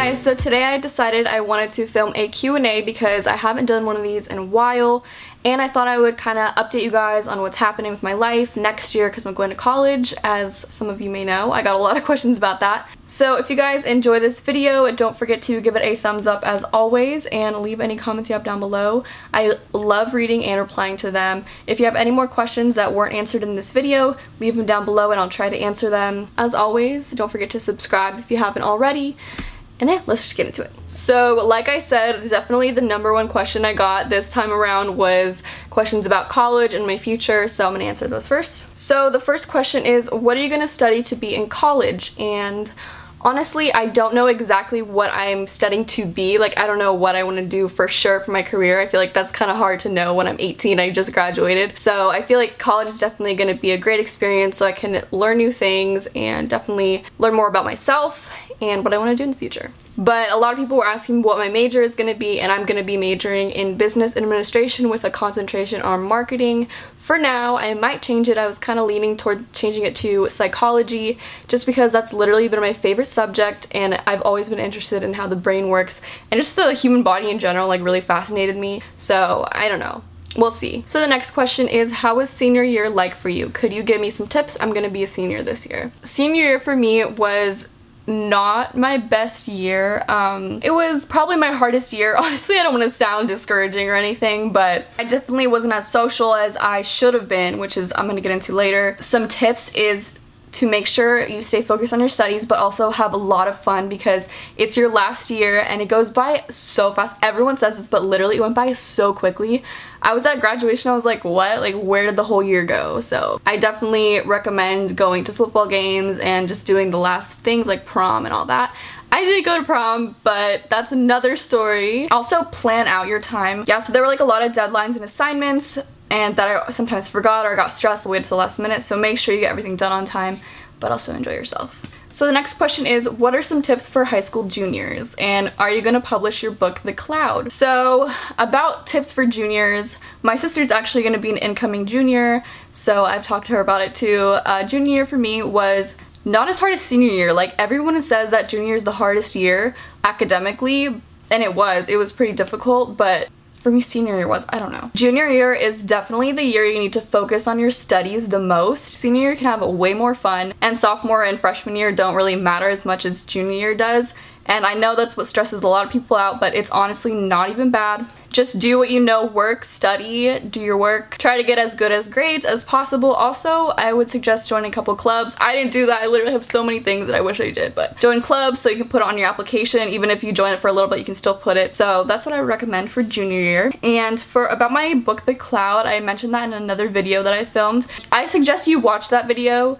guys, so today I decided I wanted to film a Q&A because I haven't done one of these in a while, and I thought I would kind of update you guys on what's happening with my life next year because I'm going to college, as some of you may know. I got a lot of questions about that. So if you guys enjoy this video, don't forget to give it a thumbs up as always and leave any comments you have down below. I love reading and replying to them. If you have any more questions that weren't answered in this video, leave them down below and I'll try to answer them. As always, don't forget to subscribe if you haven't already. And yeah, let's just get into it. So like I said, definitely the #1 question I got this time around was questions about college and my future, so I'm gonna answer those first. So the first question is, what are you gonna study to be in college? And honestly, I don't know exactly what I'm studying to be. Like, I don't know what I want to do for sure for my career. I feel like that's kind of hard to know when I'm 18. I just graduated. So I feel like college is definitely going to be a great experience so I can learn new things and definitely learn more about myself and what I want to do in the future. But a lot of people were asking what my major is going to be, and I'm going to be majoring in business administration with a concentration on marketing. For now, I might change it. I was kind of leaning toward changing it to psychology just because that's literally been my favorite subject, and I've always been interested in how the brain works and just the human body in general like really fascinated me. So I don't know. We'll see. So the next question is, how was senior year like for you? Could you give me some tips? I'm going to be a senior this year. Senior year for me was not my best year. It was probably my hardest year. Honestly, I don't want to sound discouraging or anything, but I definitely wasn't as social as I should have been, which is I'm gonna get into later. Some tips is to make sure you stay focused on your studies, but also have a lot of fun because it's your last year and it goes by so fast. Everyone says this, but literally it went by so quickly. I was at graduation, I was like, what? Like, where did the whole year go? So I definitely recommend going to football games and just doing the last things like prom and all that. I didn't go to prom, but that's another story. Also, plan out your time. Yeah, so there were like a lot of deadlines and assignments and that I sometimes forgot or got stressed and waited till the last minute, so make sure you get everything done on time, but also enjoy yourself. So the next question is, what are some tips for high school juniors? And are you going to publish your book, The Cloud? So about tips for juniors, my sister's actually going to be an incoming junior, so I've talked to her about it too. Junior year for me was not as hard as senior year. Like, everyone says that junior year is the hardest year academically, and it was pretty difficult, but for me, senior year was, I don't know. Junior year is definitely the year you need to focus on your studies the most. Senior year can have way more fun, and sophomore and freshman year don't really matter as much as junior year does. And I know that's what stresses a lot of people out, but it's honestly not even bad. Just do what you know works, study, do your work, try to get as good as grades as possible. Also, I would suggest joining a couple clubs. I didn't do that. I literally have so many things that I wish I did, but join clubs so you can put it on your application. Even if you join it for a little bit, you can still put it. So that's what I would recommend for junior year. And for about my book, The Cloud, I mentioned that in another video that I filmed. I suggest you watch that video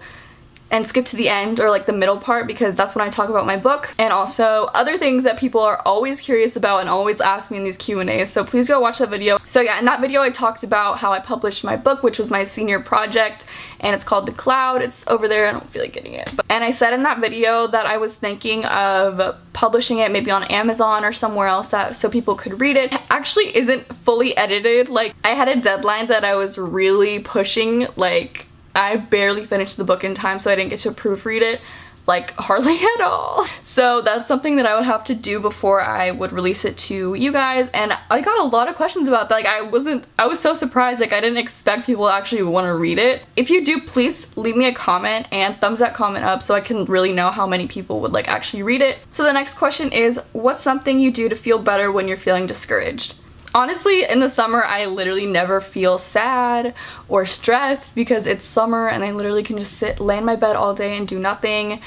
and skip to the end or like the middle part because that's when I talk about my book and also other things that people are always curious about and always ask me in these Q&As, so please go watch that video. So yeah, in that video I talked about how I published my book, which was my senior project, and it's called The Cloud. It's over there. I don't feel like getting it. And I said in that video that I was thinking of publishing it maybe on Amazon or somewhere else so people could read it. It actually isn't fully edited. Like, I had a deadline that I was really pushing. Like, I barely finished the book in time, so I didn't get to proofread it, like, hardly at all. So that's something that I would have to do before I would release it to you guys, and I got a lot of questions about that. Like, I was so surprised. Like, I didn't expect people to actually want to read it. If you do, please leave me a comment and thumbs that comment up so I can really know how many people would like actually read it. So the next question is, what's something you do to feel better when you're feeling discouraged? Honestly, in the summer, I literally never feel sad or stressed because it's summer and I literally can just lay in my bed all day and do nothing,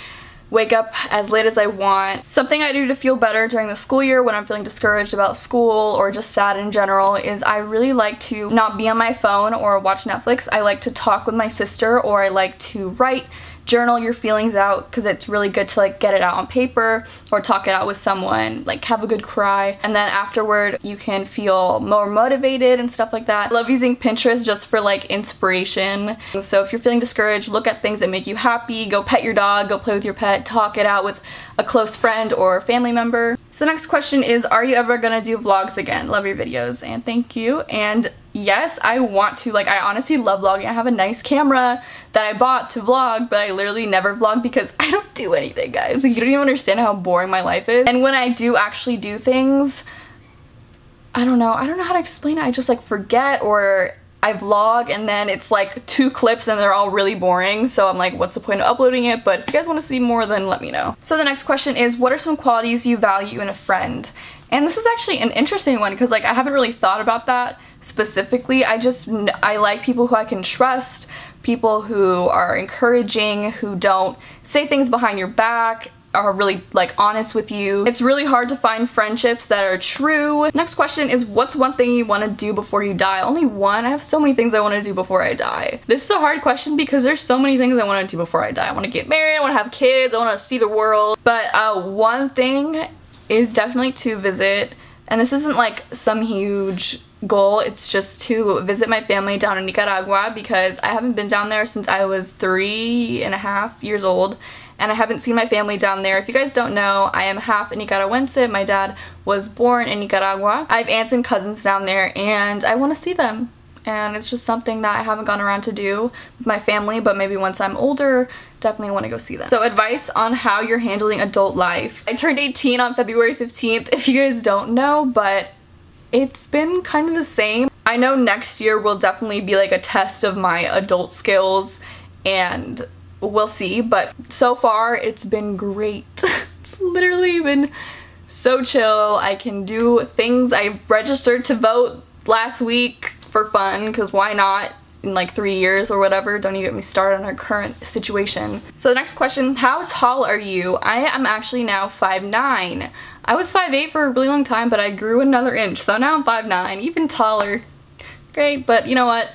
wake up as late as I want. Something I do to feel better during the school year when I'm feeling discouraged about school or just sad in general is I really like to not be on my phone or watch Netflix. I like to talk with my sister, or I like to write, journal your feelings out because it's really good to like get it out on paper or talk it out with someone, like have a good cry, and then afterward you can feel more motivated and stuff like that. I love using Pinterest just for like inspiration. So if you're feeling discouraged, look at things that make you happy, go pet your dog, go play with your pet, talk it out with a close friend or family member. So the next question is, are you ever gonna do vlogs again? Love your videos and thank you. And yes, I want to. Like, I honestly love vlogging. I have a nice camera that I bought to vlog, but I literally never vlog because I don't do anything, guys. Like, you don't even understand how boring my life is. And when I do actually do things, I don't know how to explain it. I just like forget, or I vlog and then it's like 2 clips and they're all really boring, so I'm like, what's the point of uploading it? But if you guys want to see more, then let me know. So the next question is, what are some qualities you value in a friend? And this is actually an interesting one because like I haven't really thought about that specifically. I like people who I can trust, people who are encouraging, who don't say things behind your back, are really like honest with you. It's really hard to find friendships that are true. Next question is, what's one thing you want to do before you die? Only one? I have so many things I want to do before I die. This is a hard question because there's so many things I want to do before I die. I want to get married, I want to have kids, I want to see the world. But one thing is definitely to visit, and this isn't like some huge goal, it's just to visit my family down in Nicaragua because I haven't been down there since I was 3.5 years old. And I haven't seen my family down there. If you guys don't know, I am half Nicaragüense. My dad was born in Nicaragua. I have aunts and cousins down there and I want to see them. And it's just something that I haven't gone around to do with my family, but maybe once I'm older, definitely want to go see them. So advice on how you're handling adult life. I turned 18 on February 15th, if you guys don't know, but it's been kind of the same. I know next year will definitely be like a test of my adult skills, and we'll see, but so far it's been great. It's literally been so chill. I can do things. I registered to vote last week for fun, because why not? In like 3 years or whatever. Don't even get me started on our current situation. So the next question, how tall are you? I am actually now 5'9". I was 5'8" for a really long time, but I grew another inch, so now I'm 5'9", even taller. Great, but you know what?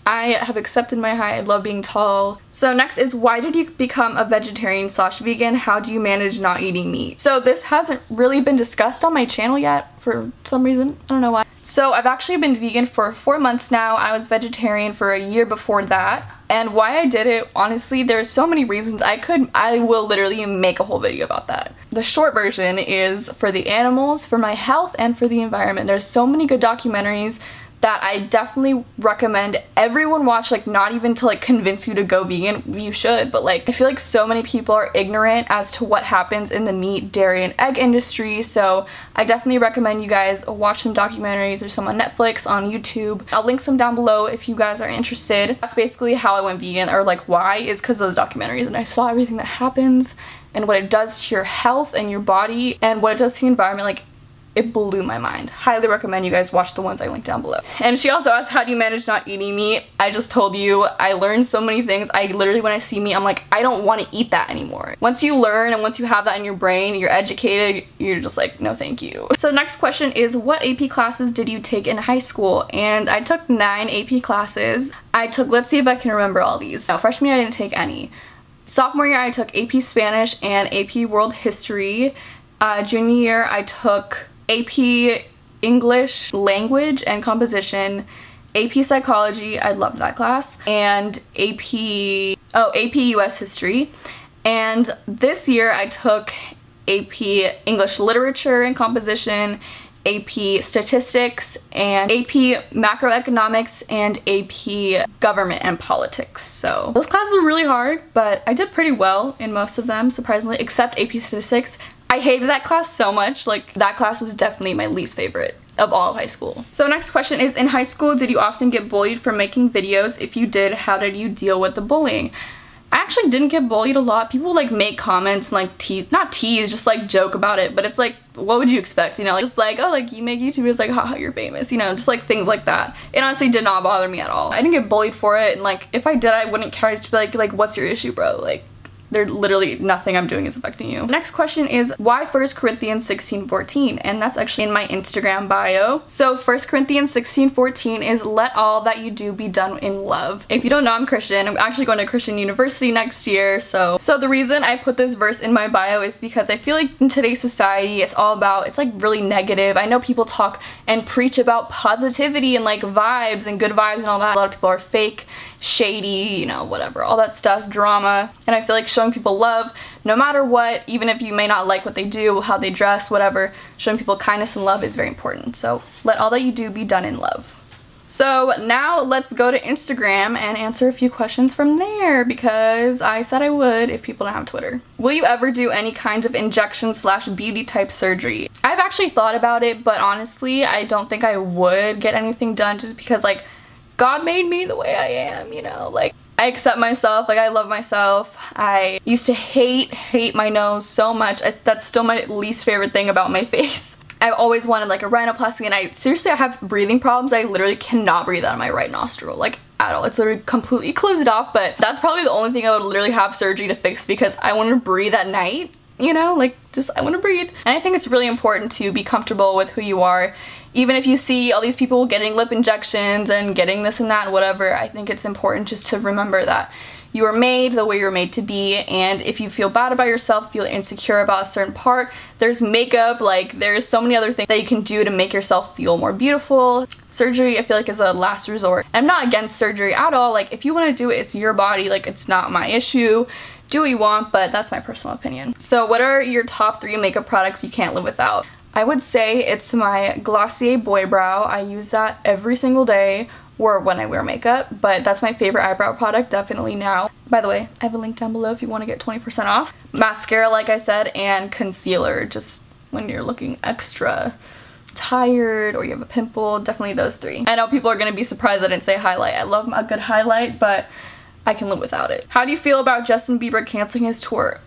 I have accepted my height. I love being tall. So next is, why did you become a vegetarian/vegan? How do you manage not eating meat? So this hasn't really been discussed on my channel yet for some reason. I don't know why. So I've actually been vegan for 4 months now. I was vegetarian for a year before that. And why I did it, honestly, there's so many reasons. I will literally make a whole video about that. The short version is for the animals, for my health, and for the environment. There's so many good documentaries that I definitely recommend everyone watch, like not even to like convince you to go vegan, you should, but like I feel like so many people are ignorant as to what happens in the meat, dairy, and egg industry, so I definitely recommend you guys watch some documentaries. There's some on Netflix, on YouTube. I'll link some down below if you guys are interested. That's basically how I went vegan, or like why, is because of those documentaries, and I saw everything that happens and what it does to your health and your body and what it does to the environment. Like, it blew my mind. Highly recommend you guys watch the ones I linked down below. And she also asked, how do you manage not eating meat? I just told you, I learned so many things. I literally, when I see meat, I'm like, I don't want to eat that anymore. Once you learn and once you have that in your brain, you're educated, you're just like, no thank you. So the next question is, what AP classes did you take in high school? And I took 9 AP classes. Let's see if I can remember all these. No, freshman year I didn't take any. Sophomore year I took AP Spanish and AP World History. Junior year I took AP English Language and Composition, AP Psychology, I loved that class, and AP US History. And this year I took AP English Literature and Composition, AP Statistics, and AP Macroeconomics, and AP Government and Politics. So those classes were really hard, but I did pretty well in most of them, surprisingly, except AP Statistics. I hated that class so much. Like, that class was definitely my least favorite of all of high school. So next question is, in high school, did you often get bullied for making videos? If you did, how did you deal with the bullying? I actually didn't get bullied a lot. People like make comments and like tease, not tease, just like joke about it, but it's like, what would you expect, you know? Like, just like, oh, like you make YouTube, it's like, haha, you're famous, you know, just like things like that. It honestly did not bother me at all. I didn't get bullied for it, and like if I did, I wouldn't care to be like what's your issue, bro? Like, there's literally nothing I'm doing is affecting you. Next question is, why 1 Corinthians 16:14? And that's actually in my Instagram bio. So 1 Corinthians 16:14 is, let all that you do be done in love. If you don't know, I'm Christian. I'm actually going to Christian university next year. So the reason I put this verse in my bio is because I feel like in today's society, it's like really negative. I know people talk and preach about positivity and like vibes and good vibes and all that. A lot of people are fake, shady, you know, whatever, all that stuff, drama. And I feel like showing people love, no matter what, even if you may not like what they do, how they dress, whatever, showing people kindness and love is very important. So let all that you do be done in love. So now let's go to Instagram and answer a few questions from there because I said I would if people don't have Twitter. Will you ever do any kind of injection / beauty type surgery? I've actually thought about it, but honestly, I don't think I would get anything done just because like God made me the way I am, you know, like I accept myself, like I love myself. I used to hate my nose so much. That's still my least favorite thing about my face. I've always wanted like a rhinoplasty, and I have breathing problems. I literally cannot breathe out of my right nostril, like at all. It's literally completely closed off, but that's probably the only thing I would literally have surgery to fix because I want to breathe at night, you know, like just I want to breathe. And I think it's really important to be comfortable with who you are. Even if you see all these people getting lip injections and getting this and that and whatever, I think it's important just to remember that you are made the way you're made to be, and if you feel bad about yourself, feel insecure about a certain part, there's makeup, like there's so many other things that you can do to make yourself feel more beautiful. Surgery, I feel like, is a last resort. I'm not against surgery at all. Like if you want to do it, it's your body, like it's not my issue. Do what you want, but that's my personal opinion. So what are your top 3 makeup products you can't live without? I would say it's my Glossier Boy Brow. I use that every single day, or when I wear makeup, but that's my favorite eyebrow product definitely now. By the way, I have a link down below if you want to get 20% off. Mascara, like I said, and concealer, just when you're looking extra tired or you have a pimple, definitely those 3. I know people are going to be surprised I didn't say highlight. I love a good highlight, but I can live without it. How do you feel about Justin Bieber canceling his tour?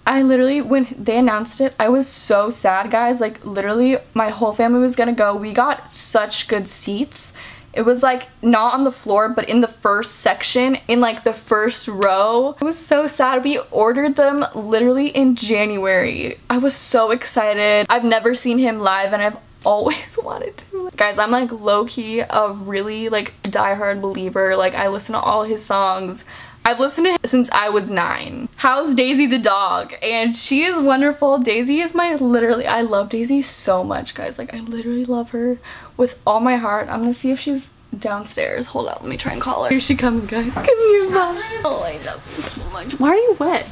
I literally, when they announced it, I was so sad, guys. Like, literally, my whole family was gonna go. We got such good seats. It was, like, not on the floor, but in the first section, in, like, the first row. It was so sad. We ordered them literally in January. I was so excited. I've never seen him live, and I've always wanted to. Guys, I'm, like, low-key a really, like, diehard believer. Like, I listen to all his songs. I've listened to him since I was 9. How's Daisy the dog? And she is wonderful. Daisy is my I love Daisy so much, guys. Like, I literally love her with all my heart. I'm gonna see if she's downstairs. Hold on, let me try and call her. Here she comes, guys. Come here, Mom. Oh, I love you so much. Why are you wet?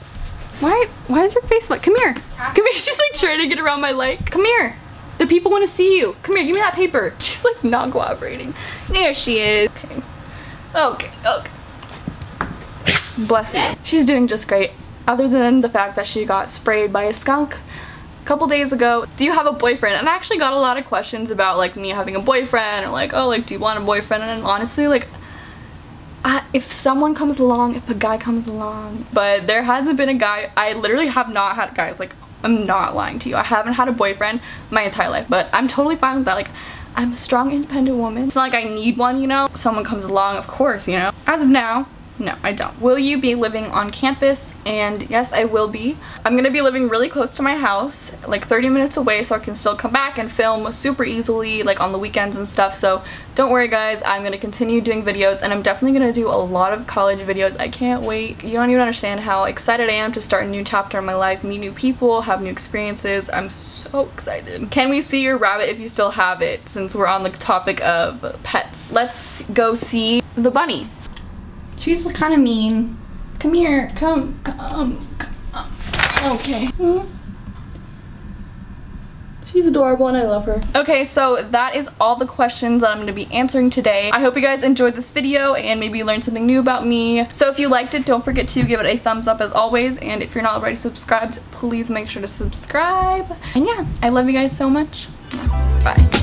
Why is your face wet? Come here. Come here. She's like trying to get around my leg. Come here. The people want to see you. Come here, give me that paper. She's like not cooperating. There she is. Okay. Okay. Bless you. She's doing just great, other than the fact that she got sprayed by a skunk a couple days ago. Do you have a boyfriend? And I actually got a lot of questions about like me having a boyfriend, or like, oh, like, do you want a boyfriend? And honestly, like, if someone comes along, if a guy comes along, but there hasn't been a guy. I literally have not had guys, like, I'm not lying to you. I haven't had a boyfriend my entire life, but I'm totally fine with that. Like, I'm a strong, independent woman. It's not like I need one, you know? Someone comes along, of course, you know? As of now, no, I don't. Will you be living on campus? And yes, I will be. I'm gonna be living really close to my house, like 30 minutes away, so I can still come back and film super easily, like on the weekends and stuff. So don't worry, guys, I'm gonna continue doing videos, and I'm definitely gonna do a lot of college videos. I can't wait. You don't even understand how excited I am to start a new chapter in my life, meet new people, have new experiences. I'm so excited. Can we see your rabbit if you still have it, since we're on the topic of pets? Let's go see the bunny. She's kind of mean. Come here. Come. Okay. She's adorable and I love her. Okay, so that is all the questions that I'm going to be answering today. I hope you guys enjoyed this video and maybe learned something new about me. So if you liked it, don't forget to give it a thumbs up as always. And if you're not already subscribed, please make sure to subscribe. And yeah, I love you guys so much. Bye.